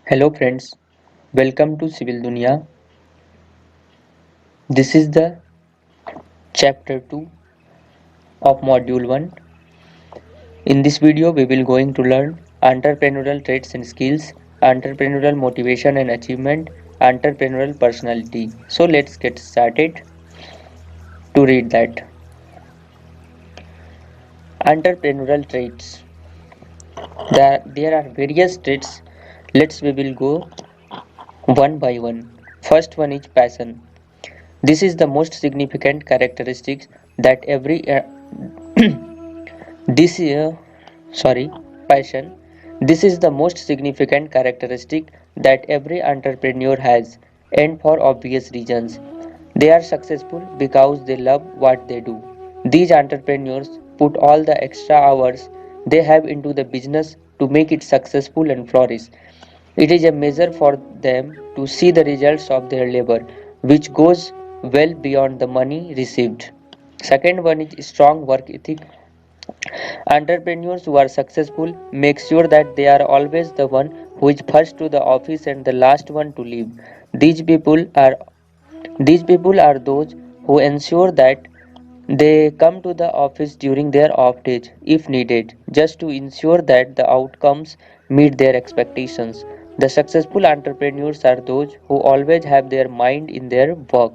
Hello friends, welcome to Civil Dunia. This is the chapter 2 of module 1. In this video we will going to learn entrepreneurial traits and skills, entrepreneurial motivation and achievement, entrepreneurial personality. So let's get started to read that. Entrepreneurial traits. There are various traits. We will go one by one. First one is passion. This is the most significant characteristic that every this sorry passion. This is the most significant characteristic that every entrepreneur has, and for obvious reasons. They are successful because they love what they do. These entrepreneurs put all the extra hours they have into the business to make it successful and flourish. It is a measure for them to see the results of their labor, which goes well beyond the money received. Second one is strong work ethic. Entrepreneurs who are successful make sure that they are always the one who is first to the office and the last one to leave. These people are those who ensure that they come to the office during their off days if needed, just to ensure that the outcomes meet their expectations. The successful entrepreneurs are those who always have their mind in their work,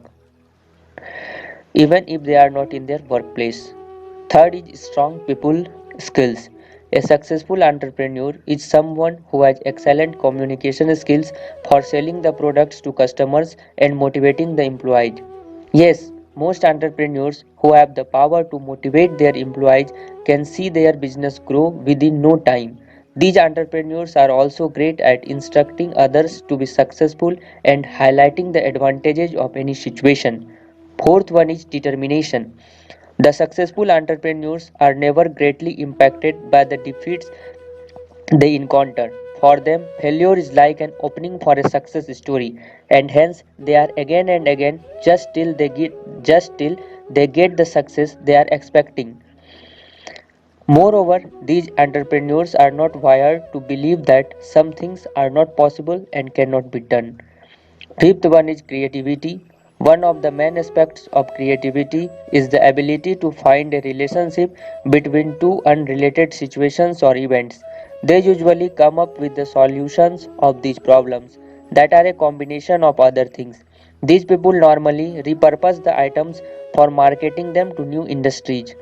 even if they are not in their workplace. Third is strong people skills. A successful entrepreneur is someone who has excellent communication skills for selling the products to customers and motivating the employees. Yes, most entrepreneurs who have the power to motivate their employees can see their business grow within no time. These entrepreneurs are also great at instructing others to be successful and highlighting the advantages of any situation. Fourth one is determination. The successful entrepreneurs are never greatly impacted by the defeats they encounter. For them, failure is like an opening for a success story, and hence they are again and again just till they get the success they are expecting. Moreover, these entrepreneurs are not wired to believe that some things are not possible and cannot be done. Fifth one is creativity. One of the main aspects of creativity is the ability to find a relationship between two unrelated situations or events. They usually come up with the solutions of these problems that are a combination of other things. These people normally repurpose the items for marketing them to new industries.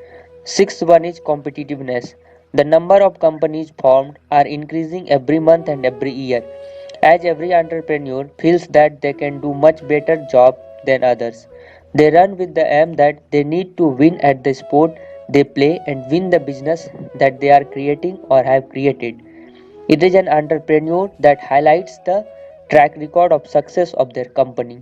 Sixth one is competitiveness. The number of companies formed are increasing every month and every year, as every entrepreneur feels that they can do much better job than others. They run with the aim that they need to win at the sport they play and win the business that they are creating or have created. It is an entrepreneur that highlights the track record of success of their company.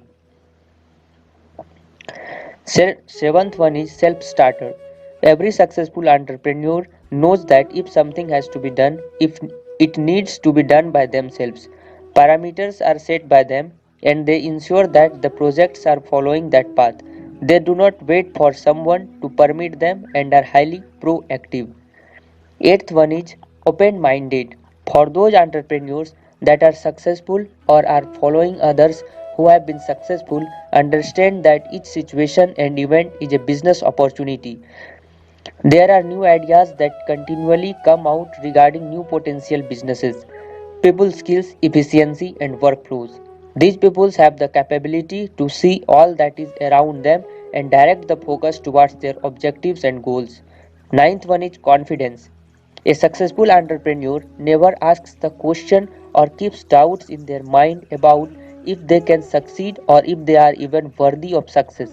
Seventh one is self-starter. Every successful entrepreneur knows that if something has to be done, if it needs to be done by themselves. Parameters are set by them and they ensure that the projects are following that path. They do not wait for someone to permit them and are highly proactive. Eighth one is open minded. For those entrepreneurs that are successful or are following others who have been successful, understand that each situation and event is a business opportunity. There are new ideas that continually come out regarding new potential businesses, people skills, efficiency, and workflows. These people have the capability to see all that is around them and direct the focus towards their objectives and goals. Ninth one is confidence. A successful entrepreneur never asks the question or keeps doubts in their mind about if they can succeed or if they are even worthy of success.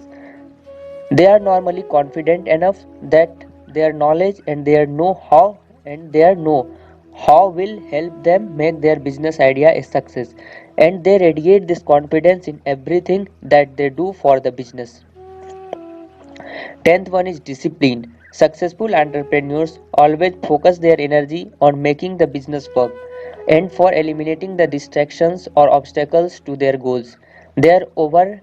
They are normally confident enough that their knowledge and their know how will help them make their business idea a success, and they radiate this confidence in everything that they do for the business. 10th one is discipline. Successful entrepreneurs always focus their energy on making the business work and for eliminating the distractions or obstacles to their goals. Their over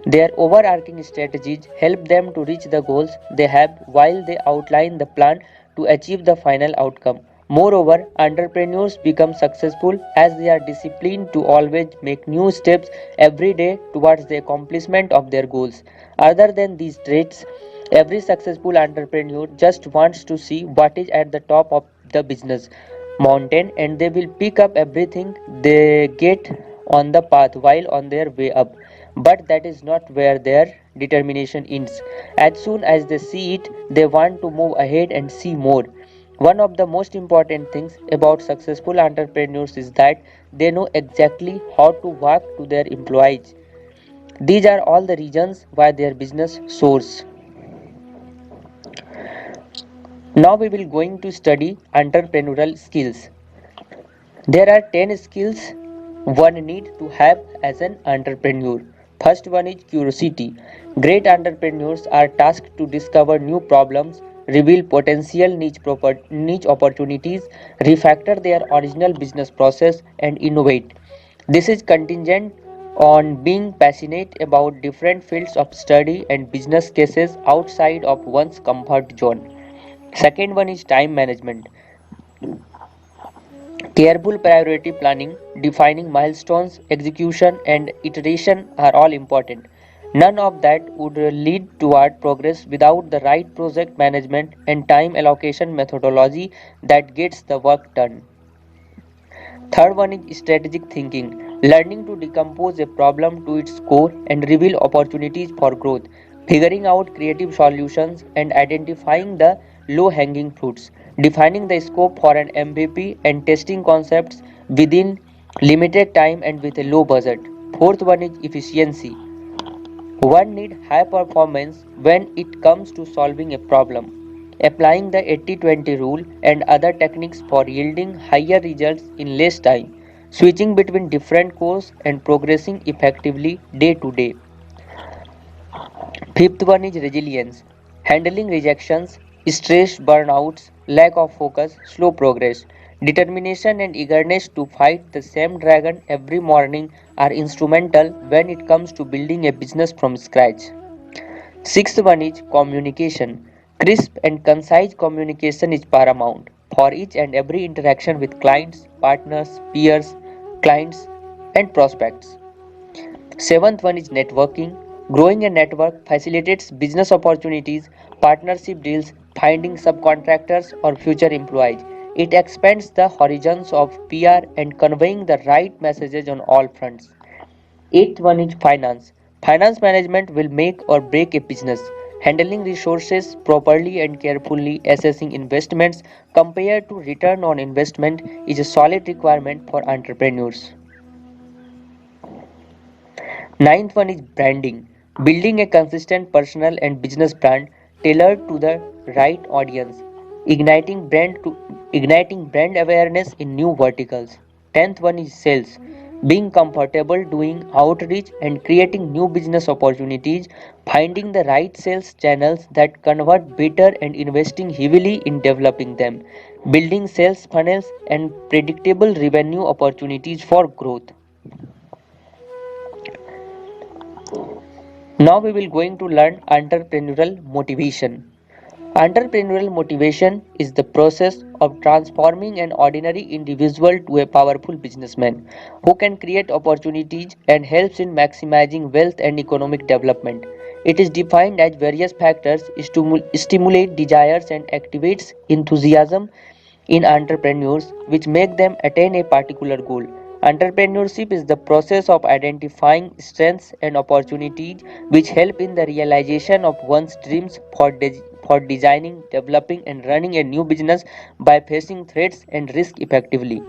Their overarching strategies help them to reach the goals they have while they outline the plan to achieve the final outcome. Moreover, entrepreneurs become successful as they are disciplined to always make new steps every day towards the accomplishment of their goals. Other than these traits, every successful entrepreneur just wants to see what is at the top of the business mountain, and they will pick up everything they get on the path while on their way up. But that is not where their determination ends. As soon as they see it, they want to move ahead and see more. One of the most important things about successful entrepreneurs is that they know exactly how to work to their employees. These are all the reasons why their business soars. Now we will going to study entrepreneurial skills. There are 10 skills one need to have as an entrepreneur. First one is curiosity. Great entrepreneurs are tasked to discover new problems, reveal potential niche opportunities, refactor their original business process, and innovate. This is contingent on being passionate about different fields of study and business cases outside of one's comfort zone. Second one is time management. Careful priority planning, defining milestones, execution, and iteration are all important. None of that would lead toward progress without the right project management and time allocation methodology that gets the work done. Third one is strategic thinking, learning to decompose a problem to its core and reveal opportunities for growth, figuring out creative solutions and identifying the low hanging fruits, defining the scope for an MVP and testing concepts within limited time and with a low budget. Fourth one is efficiency. One needs high performance when it comes to solving a problem. Applying the 80-20 rule and other techniques for yielding higher results in less time. Switching between different courses and progressing effectively day to day. Fifth one is resilience. Handling rejections, stress, burnouts, lack of focus, slow progress. Determination and eagerness to fight the same dragon every morning are instrumental when it comes to building a business from scratch. Sixth one is communication. Crisp and concise communication is paramount for each and every interaction with clients, partners, peers, clients, and prospects. Seventh one is networking. Growing a network facilitates business opportunities, partnership deals, finding subcontractors or future employees. It expands the horizons of PR and conveying the right messages on all fronts. Eighth one is finance. Finance management will make or break a business. Handling resources properly and carefully assessing investments compared to return on investment is a solid requirement for entrepreneurs. Ninth one is branding. Building a consistent personal and business brand tailored to the right audience. Igniting igniting brand awareness in new verticals. Tenth one is sales. Being comfortable doing outreach and creating new business opportunities, finding the right sales channels that convert better and investing heavily in developing them, building sales funnels and predictable revenue opportunities for growth. Now we will going to learn entrepreneurial motivation. Entrepreneurial motivation is the process of transforming an ordinary individual to a powerful businessman who can create opportunities and helps in maximizing wealth and economic development. It is defined as various factors stimulate desires and activates enthusiasm in entrepreneurs which make them attain a particular goal. Entrepreneurship is the process of identifying strengths and opportunities which help in the realization of one's dreams for designing, developing, and running a new business by facing threats and risk effectively.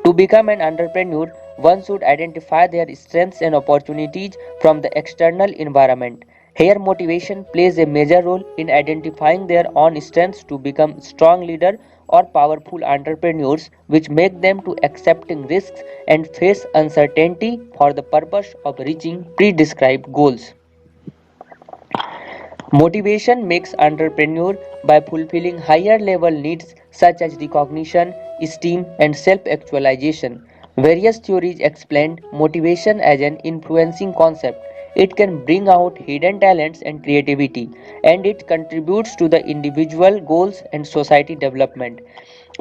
To become an entrepreneur, one should identify their strengths and opportunities from the external environment. Here, motivation plays a major role in identifying their own strengths to become strong leaders or powerful entrepreneurs, which make them to accepting risks and face uncertainty for the purpose of reaching pre-described goals. Motivation makes entrepreneur by fulfilling higher level needs such as recognition, esteem, and self-actualization. Various theories explain motivation as an influencing concept. It can bring out hidden talents and creativity, and it contributes to the individual goals and society development.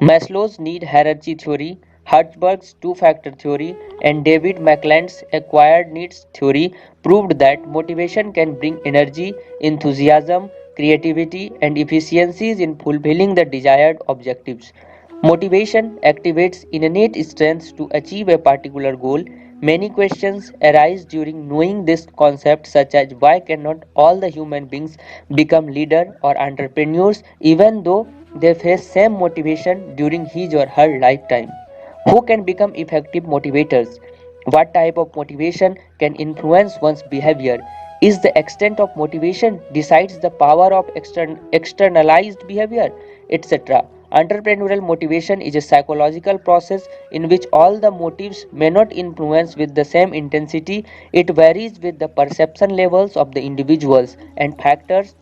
Maslow's need hierarchy theory, Hertzberg's two-factor theory, and David McClelland's acquired needs theory proved that motivation can bring energy, enthusiasm, creativity, and efficiencies in fulfilling the desired objectives. Motivation activates innate strengths to achieve a particular goal. Many questions arise during knowing this concept, such as why cannot all the human beings become leaders or entrepreneurs even though they face same motivation during his or her lifetime? Who can become effective motivators? What type of motivation can influence one's behavior? Is the extent of motivation decides the power of externalized behavior, etc. Entrepreneurial motivation is a psychological process in which all the motives may not influence with the same intensity. It varies with the perception levels of the individuals and factors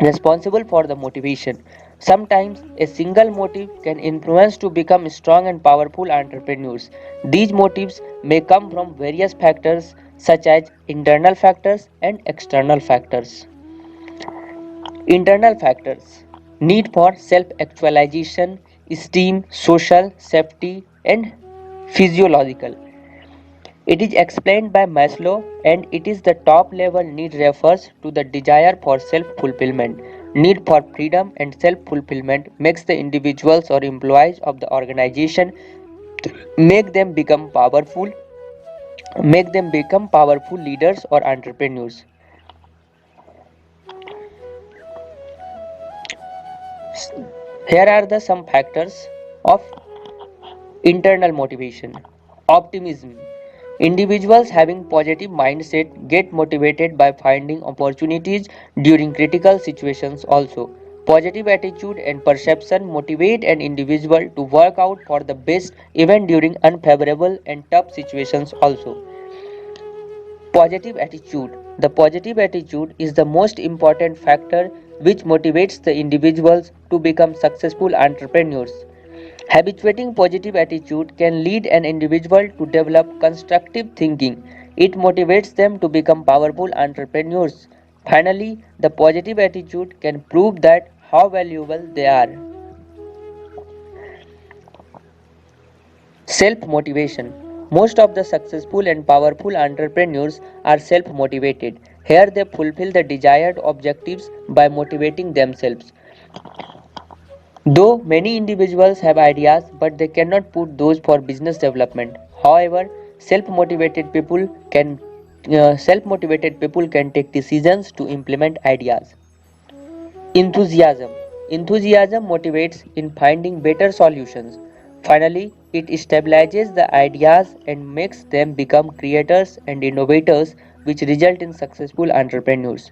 responsible for the motivation. Sometimes a single motive can influence to become strong and powerful entrepreneurs. These motives may come from various factors such as internal factors and external factors. Internal factors: need for self actualization, esteem, social, safety, and physiological. It is explained by Maslow, and it is the top level need refers to the desire for self fulfillment. Need for freedom and self fulfillment makes the individuals or employees of the organization make them become powerful leaders or entrepreneurs. Here are the some factors of internal motivation. Optimism. Individuals having positive mindset get motivated by finding opportunities during critical situations also. Positive attitude and perception motivate an individual to work out for the best even during unfavorable and tough situations also. Positive attitude. The positive attitude is the most important factor which motivates the individuals to become successful entrepreneurs. Habituating positive attitude can lead an individual to develop constructive thinking. It motivates them to become powerful entrepreneurs. Finally, the positive attitude can prove that how valuable they are. Self motivation. Most of the successful and powerful entrepreneurs are self motivated. Here they fulfill the desired objectives by motivating themselves. Though many individuals have ideas, but they cannot put those for business development. However, self-motivated people can take decisions to implement ideas. Enthusiasm. Enthusiasm motivates in finding better solutions. Finally, it stabilizes the ideas and makes them become creators and innovators, which result in successful entrepreneurs.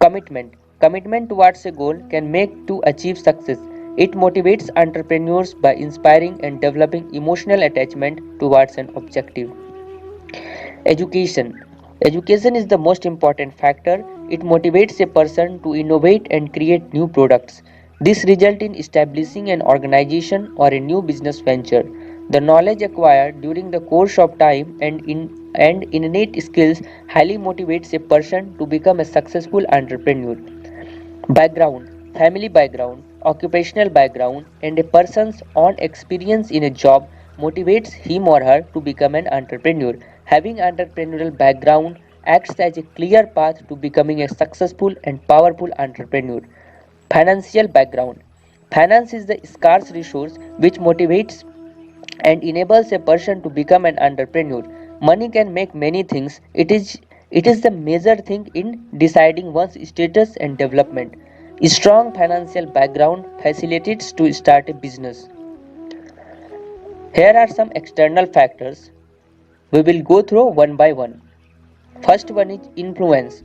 Commitment. Commitment towards a goal can make to achieve success. It motivates entrepreneurs by inspiring and developing emotional attachment towards an objective. Education. Education is the most important factor. It motivates a person to innovate and create new products. This results in establishing an organization or a new business venture. The knowledge acquired during the course of time and innate skills highly motivates a person to become a successful entrepreneur. Background, family background, occupational background, and a person's own experience in a job motivates him or her to become an entrepreneur. Having entrepreneurial background acts as a clear path to becoming a successful and powerful entrepreneur. Financial background. Finance is the scarce resource which motivates and enables a person to become an entrepreneur. Money can make many things. It is the major thing in deciding one's status and development. A strong financial background facilitates to start a business. Here are some external factors. We will go through one by one. First one is influence.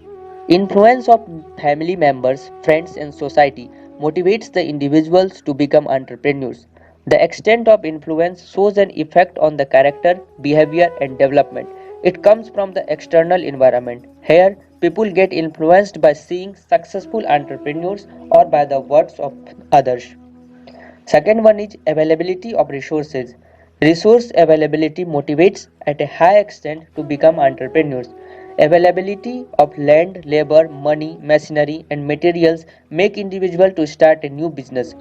Influence of family members, friends, and society motivates the individuals to become entrepreneurs. The extent of influence shows an effect on the character, behavior, and development. It comes from the external environment. Here, people get influenced by seeing successful entrepreneurs or by the words of others. Second one is availability of resources. Resource availability motivates at a high extent to become entrepreneurs. Availability of land, labor, money, machinery, and materials make individual to start a new business.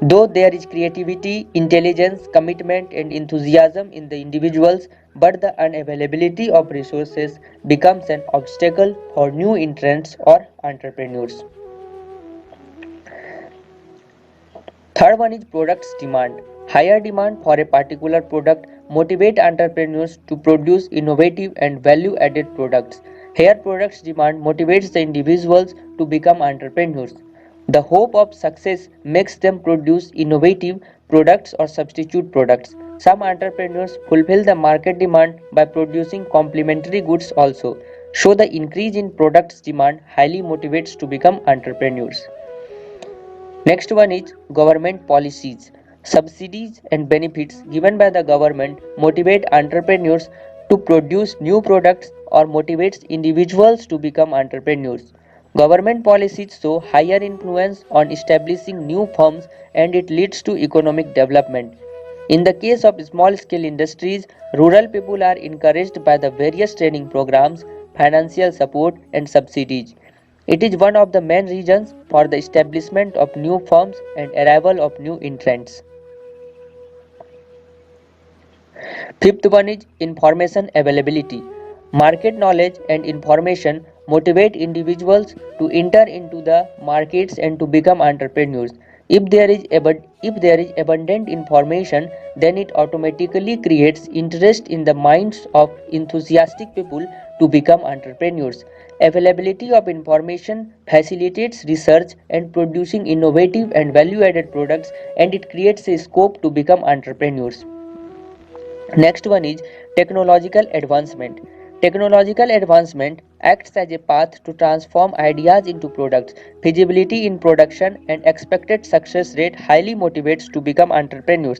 Though there is creativity, intelligence, commitment, and enthusiasm in the individuals, but the unavailability of resources becomes an obstacle for new entrants or entrepreneurs. Third one is products demand. Higher demand for a particular product motivate entrepreneurs to produce innovative and value-added products. Higher products demand motivates the individuals to become entrepreneurs. The hope of success makes them produce innovative products or substitute products. Some entrepreneurs fulfill the market demand by producing complementary goods also. So the increase in products demand highly motivates to become entrepreneurs. Next one is government policies. Subsidies and benefits given by the government motivate entrepreneurs to produce new products or motivates individuals to become entrepreneurs. Government policies show higher influence on establishing new firms and it leads to economic development. In the case of small scale industries, rural people are encouraged by the various training programs, financial support, and subsidies. It is one of the main reasons for the establishment of new firms and arrival of new entrants. Fifth one is information availability. Market knowledge and information motivate individuals to enter into the markets and to become entrepreneurs. If there is abundant information, then it automatically creates interest in the minds of enthusiastic people to become entrepreneurs. Availability of information facilitates research and producing innovative and value-added products, and it creates a scope to become entrepreneurs. Next one is technological advancement. Technological advancement acts as a path to transform ideas into products. Feasibility in production and expected success rate highly motivates to become entrepreneurs.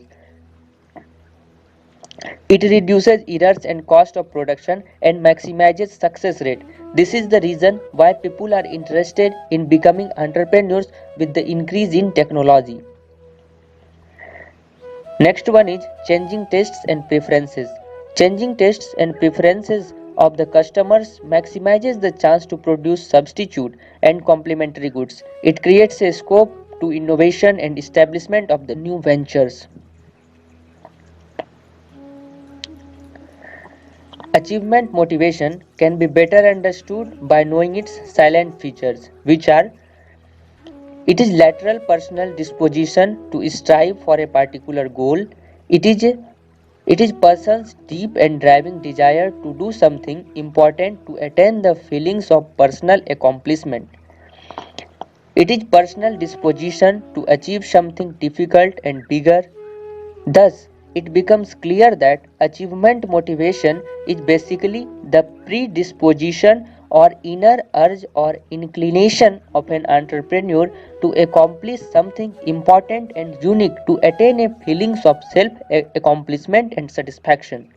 It reduces errors and cost of production and maximizes success rate. This is the reason why people are interested in becoming entrepreneurs with the increase in technology. Next one is changing tastes and preferences. Changing tastes and preferences of the customers maximizes the chance to produce substitute and complementary goods. It creates a scope to innovation and establishment of the new ventures. Achievement motivation can be better understood by knowing its silent features, which are: it is lateral personal disposition to strive for a particular goal. It is It is person's deep and driving desire to do something important to attain the feelings of personal accomplishment. It is personal disposition to achieve something difficult and bigger. Thus, it becomes clear that achievement motivation is basically the predisposition or inner urge or inclination of an entrepreneur to accomplish something important and unique to attain a feelings of self accomplishment and satisfaction.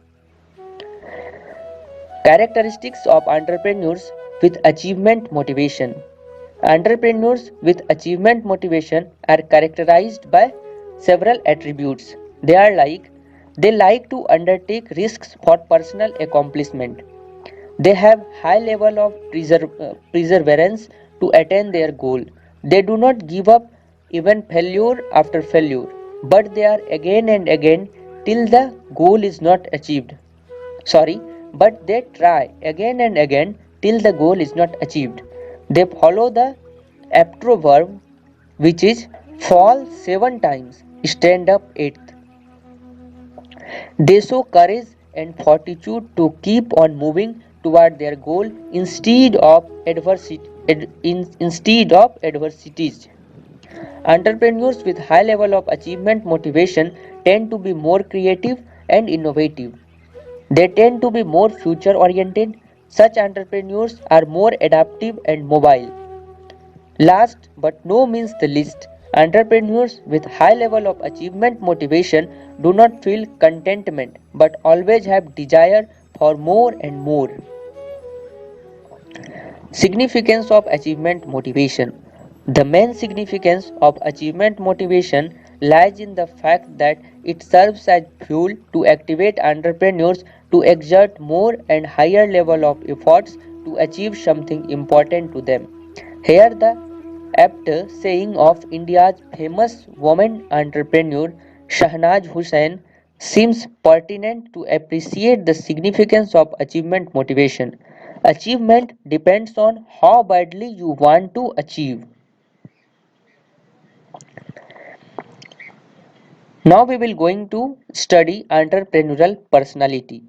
Characteristics of entrepreneurs with achievement motivation. Entrepreneurs with achievement motivation are characterized by several attributes. They like to undertake risks for personal accomplishment. They have high level of perseverance to attain their goal. They do not give up even failure after failure, but they are again and again till the goal is not achieved. Sorry, but they try again and again till the goal is not achieved. They follow the proverb, which is fall 7 times, stand up eighth. They show courage and fortitude to keep on moving toward their goal instead of adversities. Entrepreneurs with high level of achievement motivation tend to be more creative and innovative. They tend to be more future oriented. Such entrepreneurs are more adaptive and mobile. Last but no means the least, entrepreneurs with high level of achievement motivation do not feel contentment but always have desire for more and more. Significance of achievement motivation. The main significance of achievement motivation lies in the fact that it serves as fuel to activate entrepreneurs to exert more and higher level of efforts to achieve something important to them. Here the apt saying of India's famous woman entrepreneur Shahnaz Hussain seems pertinent to appreciate the significance of achievement motivation. Achievement depends on how badly you want to achieve. Now we will going to study entrepreneurial personality.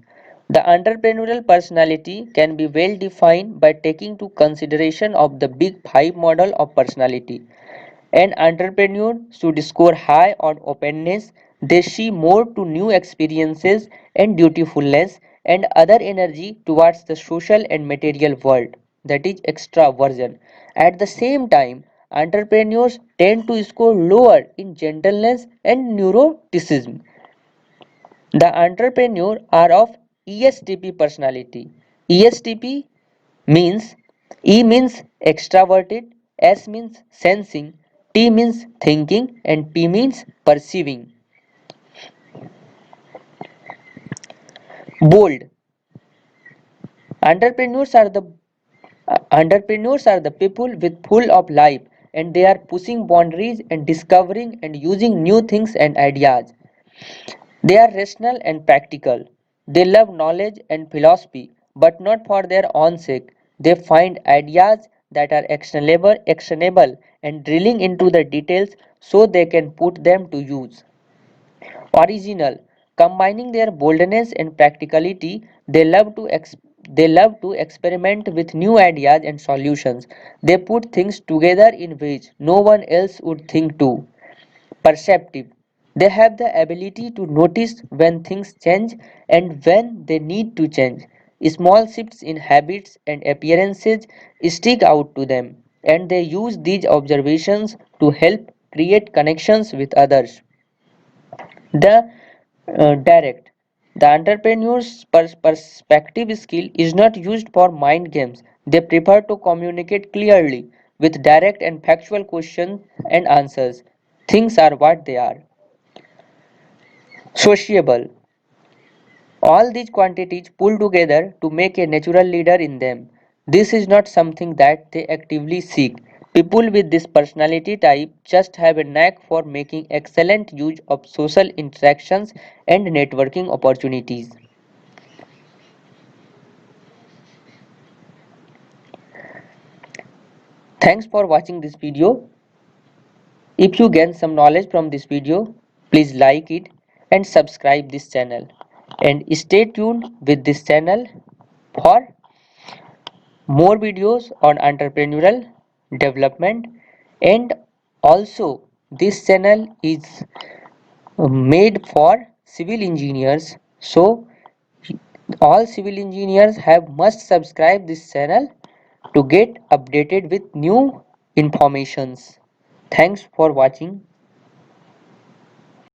The entrepreneurial personality can be well defined by taking to consideration of the big five model of personality. An entrepreneur should score high on openness. They see more to new experiences and dutifulness and other energy towards the social and material world, that is extraversion. At the same time, entrepreneurs tend to score lower in gentleness and neuroticism. The entrepreneur are of ESTP personality. ESTP means E means extroverted, S means sensing, T means thinking, and P means perceiving. Bold. Entrepreneurs are the entrepreneurs are the people with full of life and they are pushing boundaries and discovering and using new things and ideas. They are rational and practical. They love knowledge and philosophy, but not for their own sake. They find ideas that are actionable and drilling into the details so they can put them to use. Original. Combining their boldness and practicality, they love to experiment with new ideas and solutions. They put things together in ways no one else would think to. Perceptive. They have the ability to notice when things change and when they need to change. Small shifts in habits and appearances stick out to them, and they use these observations to help create connections with others. The direct. The entrepreneur's perspective skill is not used for mind games. They prefer to communicate clearly with direct and factual questions and answers. Things are what they are. Sociable. All these quantities pull together to make a natural leader in them. This is not something that they actively seek. People with this personality type just have a knack for making excellent use of social interactions and networking opportunities. Thanks for watching this video. If you gain some knowledge from this video, please like it and subscribe this channel. And stay tuned with this channel for more videos on entrepreneurial development. And also this channel is made for civil engineers, so all civil engineers have must subscribe this channel to get updated with new informations. Thanks for watching.